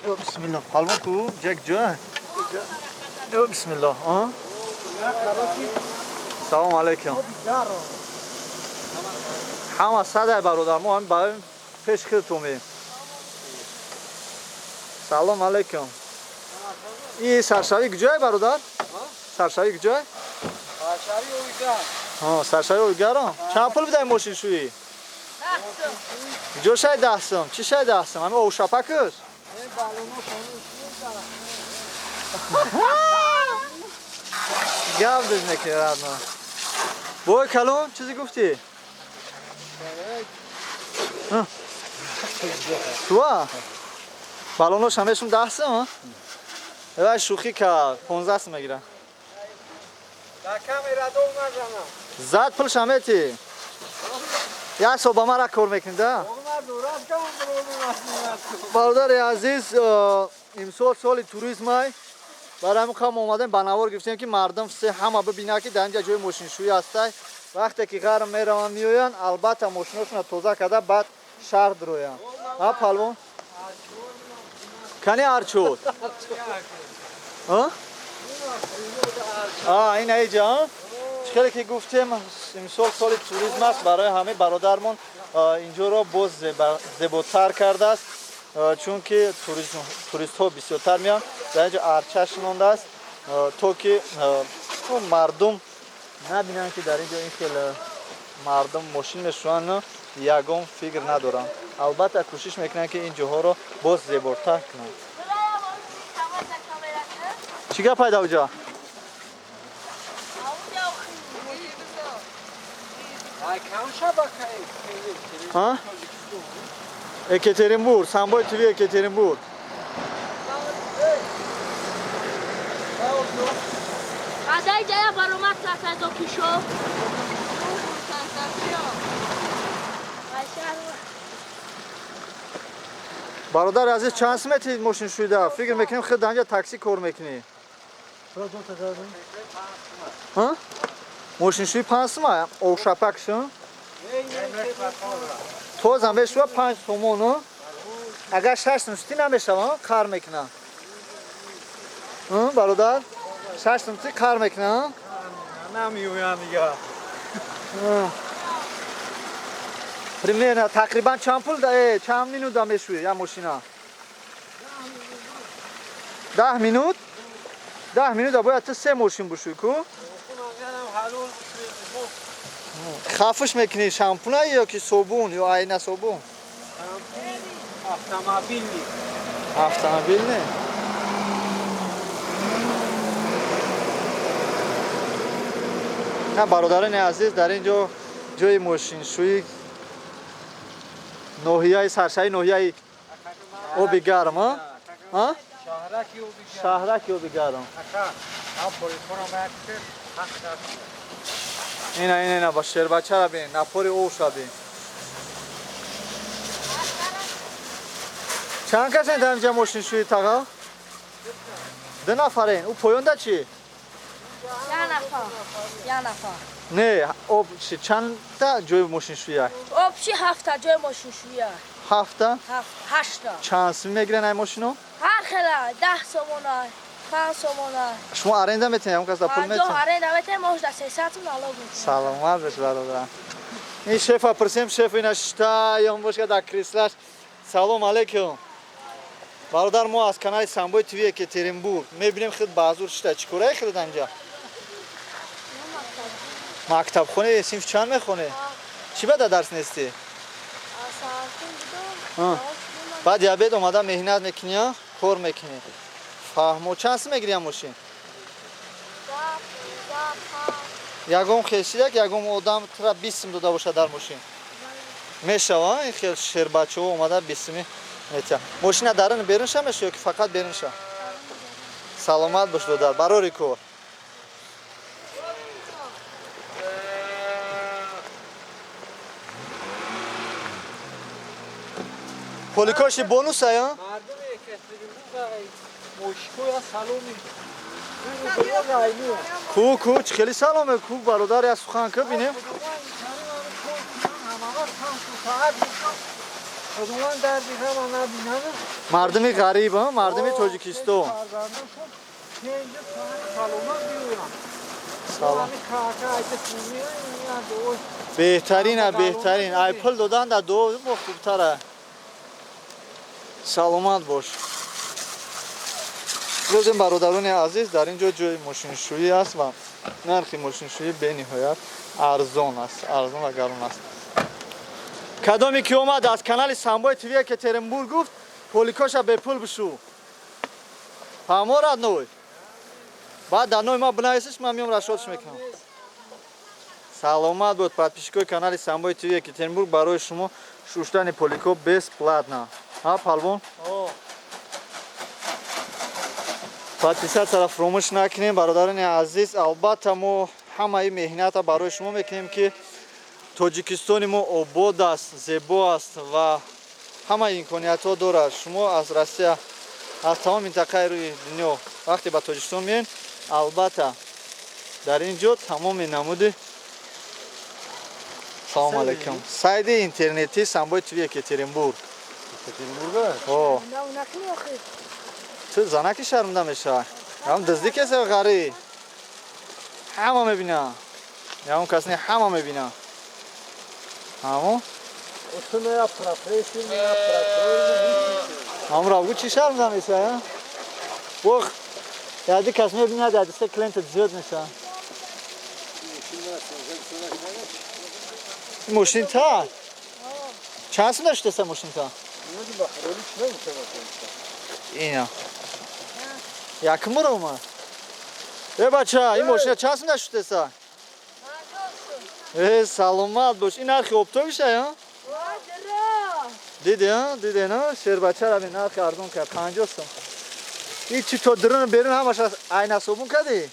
بسم الله حلوه کو جک جا بسم الله سلام علیکم همه صدای برادر ما هم برای پیش خدمتیم سلام علیکم این سرشوی کجای برادر سرشوی کجای سرشوی اویگر سرشوی اویگر چند پول بدهی ماشین شویی کجا شای دستم چی شای دستم همه او شپک است گفت از نکرد ما بوی کلون چیزی گفتی؟ تو بالونش همهشون 10 سم ها؟ شوخی کرد 15 سم میگیره در کمیره دو نزنم زد پولش همه تی یک صبح ما را کار میکنده برادر عزیز امسال سال توریسم های برای همون کام اومدیم بناور گفتیم که مردم سه همه ببینن که در اینجا جای ماشین شویی هست وقتی که غرم میرون میوین البته ماشیناشون تازه کرده بعد شهر دروین ها پلوان کنی ارچود این ایجا خیلی که گفتیم امسال سال توریسم است برای همه برادرمون اینجا را باز زیباتر کرده است چون که توریست ها بسیارتر میان در اینجا ارچش مانده است تا که مردم نبینن که در اینجا این خیلی مردم ماشین میشوند یگان فکر ندارن البته کوشش میکنن که این جاها رو باز زیباتر کنن چیکار پیدا اونجا ها Екатеринбург самбой тв Екатеринбург Адай жая баромад сатазо кишо برادر عزیز چند سمتی ماشین شویده فکر میکنیم خود اینجا تاکسی کار میکنی ها ماشین شوی 5 سم او شپکشون تو زنبش رو 5 تومون اگر 6 سمتی نمیشه کار میکنه برادر 6 سمتی کار میکنه نمیویم دیگه примерно تقریبا چند پول ده چند مینوت دام میشوی یا ماشینا 10 مینوت 10 مینوت باید تو سه ماشین بشوی کو خفش میکنی شامپونه یا که صابون یا آینه صابون автомобиль نی автомобиль نه برادران عزیز در اینجا جای ماشین شویی ناحیه سرشوی ناحیه آب گرم ها شهرک آب گرم اینا با شیر بچه را بین نپاری اوش را بین چند کسی در اینجا ماشین شویی تاقا؟ 2 نفرین او پایانده چی؟ 1 نفر نه آب چی چند تا جای ماشین شویی آب چی 7 تا جای ماشین شویی 7 تا 8 تا چند سمی میگیرن این ماشینو؟ هر خیلی 10 سومونه 5 سومونه شما аренда میتونید اون کس دا پول میتونید؟ аренда میتونید ما 300 نالا بود سلامت باش برادرم این شефа پرسیم شеф اینا شتا یا باشه در کریسلش سلام علیکم برادر ما از کانال самбой тв екатеринбург میبینیم خود بازور شتا چیکاره خود اینجا مکتب خونه صنف چند میخونه چی بعد درس نیستی بعد یابد اومده مهنت میکنی کار میکنی فهمو چند سم میگیری ماشین یگم خیشیدک یگم آدم ترا 20 سم داده باشه در ماشین میشه این خیلی شیر بچه ها اومده 20 سمی میتونه ماشین درون بیرونش میشه یا که فقط بیرونش سلامت باش دادر برای کار پولیکاشی بونوس ها مردم موشکو سلومی کو خیلی سلامه کو برادر از سخن که بینیم خودمان در دیگه من نبینم مردمی غریب ها، مردمی تاجیکستان. اینجا سلامت بیویم سلام. همین کاکا ایده سونیه این دوش بهترین بهترین ایپل دادن در دو با خوبتره. سلامت باش. روزم برادران عزیز در اینجا جای ماشینشویی است و نرخ ماشینشویی به نهایت ارزان است، ارزان و گران است. کدامی که اومد از کانال سامبای تیوی یکاترینبورگ گفت پولیکاشا به پول بشو. همارد نوی. بعد در نوی ما بنایسش من میام رشادش میکنم. سلامت بود. подписчикои канали Самбой ТВ Екатеринбург барои шумо шуштани полико бесплатно. ها پالبون؟ подписаться фромош накунем бародарони азиз. албатта мо ҳамаи меҳната барои шумо мекунем ки тоҷикистони мо обод аст, зебо аст ва ҳамаи имкониятҳо дорад. шумо аз Россия, аз тамом минтақаи рӯи дунё вақте ба Тоҷикистон меен, албатта дар ин ҷо тамоми намуди салом алайкум. Сайди интернети Самбой ТВ Екатеринбург. О, чӣ занаки шармда мешавад? Ям дизди касе ғариб. Ҳама мебинад. Ям кас не ҳама мебинад. Ҳамо? Oturmaya profesyonel profesyonel. Амравгу чӣ шармда мешавад? Бох, яди кас мебинад, яди се клиентат зиёд мешавад. Мошин та? Чанд сум даштеса мошин та? Ина. Яким бора омад? Бача, ин мошина чанд сум даштеса? Саломат бош. Ин нархи оптовиша, я? Диде, на? Шербача раби нархи арзон кард, 50 сум. ин чӣ то дрон берун ҳамаша айнасобун кардӣ?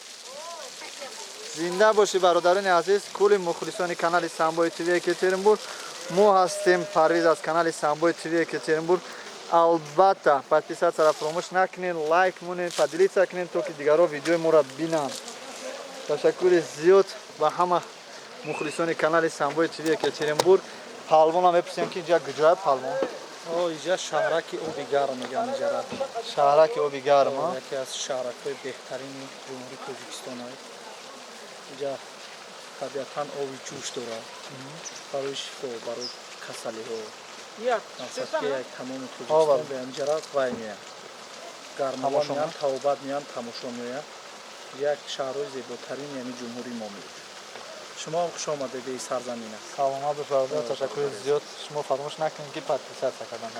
зинда боши бародарони азиз, кули мухлисони канали Самбой ТВ Екатеринбург. мо ҳастем Парвиз аз канали Самбой ТВ Екатеринбург. албатта подписаться фромош накунед, лайк монед, поделиться кунед, то ки дигарҳо видеои моро бинанд. ташаккури зиёд ба ҳама мухлисони канали Самбой ТВ Екатеринбург. палвонам мепурсем ки инҷа куҷоя палвон? اینجا شهرک اوبی گرم میگن اینجا را. шаҳраки оби гарм. یکی از شهرک‌های بهترین جمهوری تاجیکستان است. اینجا طبیعتاً آبی جوش دارد. برای شفا، برای کسلی‌ها. مقصد که یک تمام تاجیکستان به اینجا را وای میاد. گرم‌ها میان، تاوبات میان، تماشا میان. یک شهرهای زیباترین یعنی جمهوری ما میاد. شما هم خوش آمده به این سرزمین است. саломат бош бародар, ташаккури зиёд. шумо фаромӯш накунед ки подписаться кардан.